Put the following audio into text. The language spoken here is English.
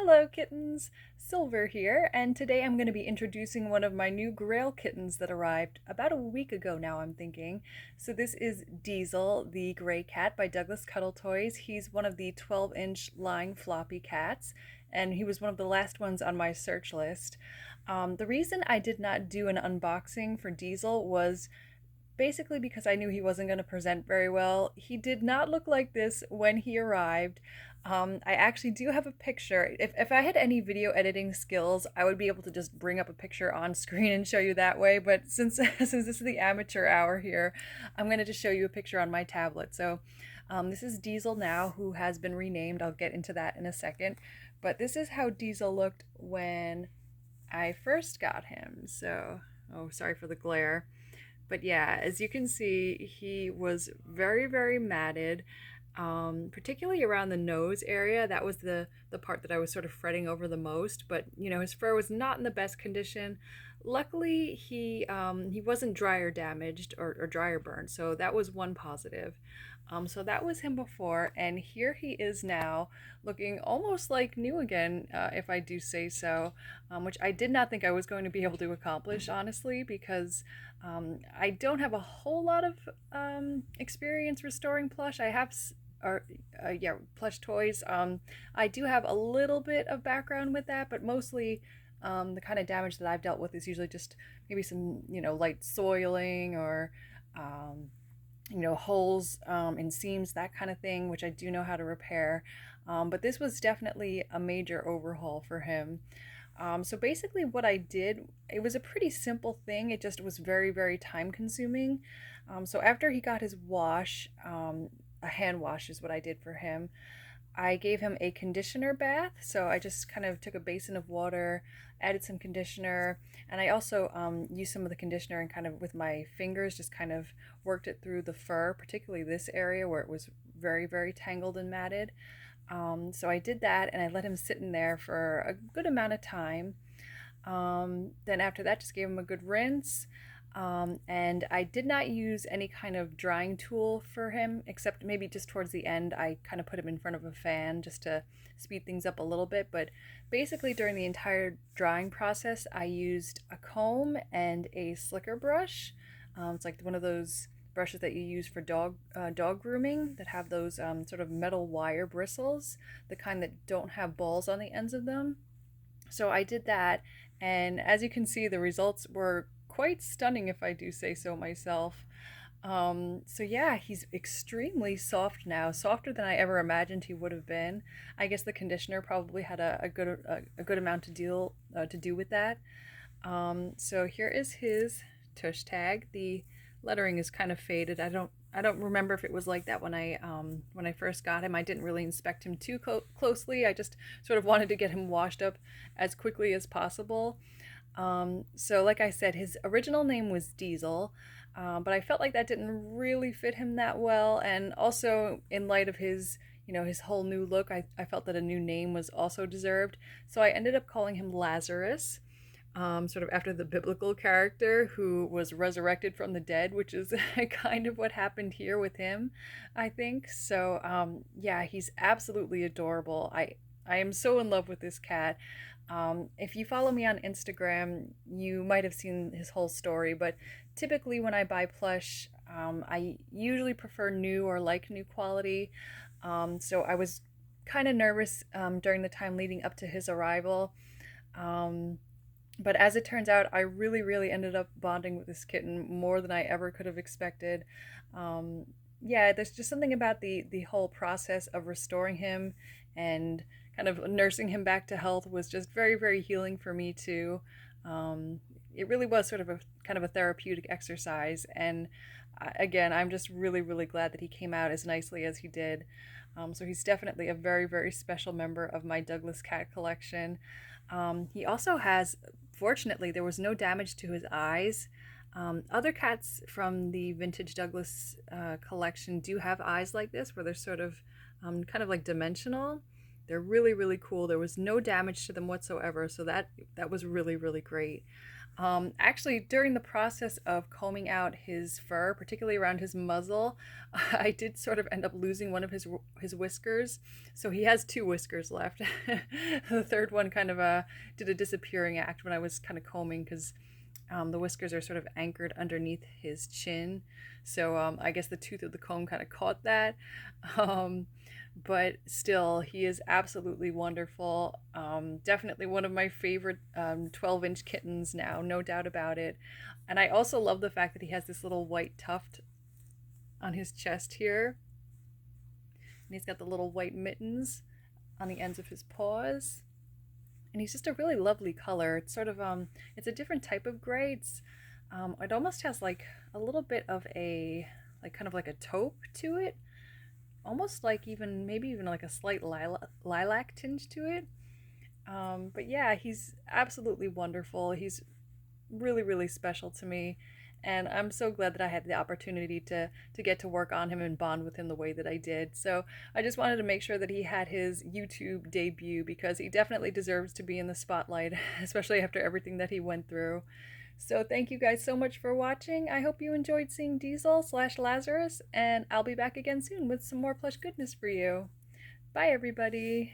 Hello kittens, Silver here, and today I'm going to be introducing one of my new Grail kittens that arrived about a week ago now, I'm thinking. So this is Diesel, the gray cat by Douglas Cuddle Toys. He's one of the 12-inch lying floppy cats, and he was one of the last ones on my search list. The reason I did not do an unboxing for Diesel was basically because I knew he wasn't going to present very well. He did not look like this when he arrived. I actually do have a picture. If I had any video editing skills, I would be able to just bring up a picture on screen and show you that way. But since since this is the amateur hour here, I'm going to just show you a picture on my tablet. So this is Diesel now, who has been renamed. I'll get into that in a second. But this is how Diesel looked when I first got him. So, oh, sorry for the glare. But yeah, as you can see, he was very matted, particularly around the nose area. That was the part that I was sort of fretting over the most. But you know, his fur was not in the best condition. Luckily, he wasn't dryer damaged or dryer burned, so that was one positive. So that was him before, and here he is now, looking almost like new again, if I do say so, which I did not think I was going to be able to accomplish, honestly, because I don't have a whole lot of experience restoring plush. I have, yeah, plush toys. I do have a little bit of background with that, but mostly the kind of damage that I've dealt with is usually just maybe some, light soiling or holes in seams, that kind of thing, which I do know how to repair. But this was definitely a major overhaul for him. So basically what I did, it was a pretty simple thing. It just was very time consuming. So after he got his wash, a hand wash is what I did for him. I gave him a conditioner bath, so I just kind of took a basin of water, added some conditioner, and I also used some of the conditioner and kind of with my fingers just kind of worked it through the fur, particularly this area where it was very tangled and matted. So I did that and I let him sit in there for a good amount of time. Then after that, just gave him a good rinse. And I did not use any kind of drying tool for him, except maybe just towards the end, I kind of put him in front of a fan just to speed things up a little bit. But basically, during the entire drying process, I used a comb and a slicker brush. It's like one of those brushes that you use for dog grooming that have those sort of metal wire bristles, the kind that don't have balls on the ends of them. So I did that, and as you can see, the results were quite stunning, if I do say so myself. So yeah, he's extremely soft now, softer than I ever imagined he would have been. I guess the conditioner probably had a good amount to do with that. So here is his tush tag. The lettering is kind of faded. I don't remember if it was like that when I first got him. I didn't really inspect him too closely. I just sort of wanted to get him washed up as quickly as possible. So like I said, his original name was Diesel, but I felt like that didn't really fit him that well. And also in light of his whole new look, I felt that a new name was also deserved. So I ended up calling him Lazarus, sort of after the biblical character who was resurrected from the dead, which is kind of what happened here with him, I think. So yeah, he's absolutely adorable. I am so in love with this cat. If you follow me on Instagram, you might have seen his whole story, but typically when I buy plush, I usually prefer new or like new quality. So I was kind of nervous during the time leading up to his arrival. But as it turns out, I really ended up bonding with this kitten more than I ever could have expected. Yeah, there's just something about the whole process of restoring him and kind of nursing him back to health was just very healing for me too. It really was sort of a kind of a therapeutic exercise, and again, I'm just really glad that he came out as nicely as he did. So he's definitely a very special member of my Douglas cat collection. He also has, fortunately, there was no damage to his eyes. Other cats from the vintage Douglas collection do have eyes like this, where they're sort of kind of like dimensional. They're really cool. There was no damage to them whatsoever, so that was really great. Actually, during the process of combing out his fur, particularly around his muzzle, I did sort of end up losing one of his whiskers. So he has two whiskers left. The third one kind of did a disappearing act when I was kind of combing because the whiskers are sort of anchored underneath his chin. So I guess the tooth of the comb kind of caught that. Um, but still, he is absolutely wonderful. Definitely one of my favorite 12-inch kittens now, no doubt about it. And I also love the fact that he has this little white tuft on his chest here. And he's got the little white mittens on the ends of his paws. And he's just a really lovely color. It's sort of it's a different type of gray. It almost has like a little bit of a like kind of like a taupe to it, almost like even maybe even like a slight lilac tinge to it. But yeah, he's absolutely wonderful. He's really, really special to me. And I'm so glad that I had the opportunity to get to work on him and bond with him the way that I did. So I just wanted to make sure that he had his YouTube debut because he definitely deserves to be in the spotlight, especially after everything that he went through. So thank you guys so much for watching. I hope you enjoyed seeing Diesel slash Lazarus, and I'll be back again soon with some more plush goodness for you. Bye, everybody.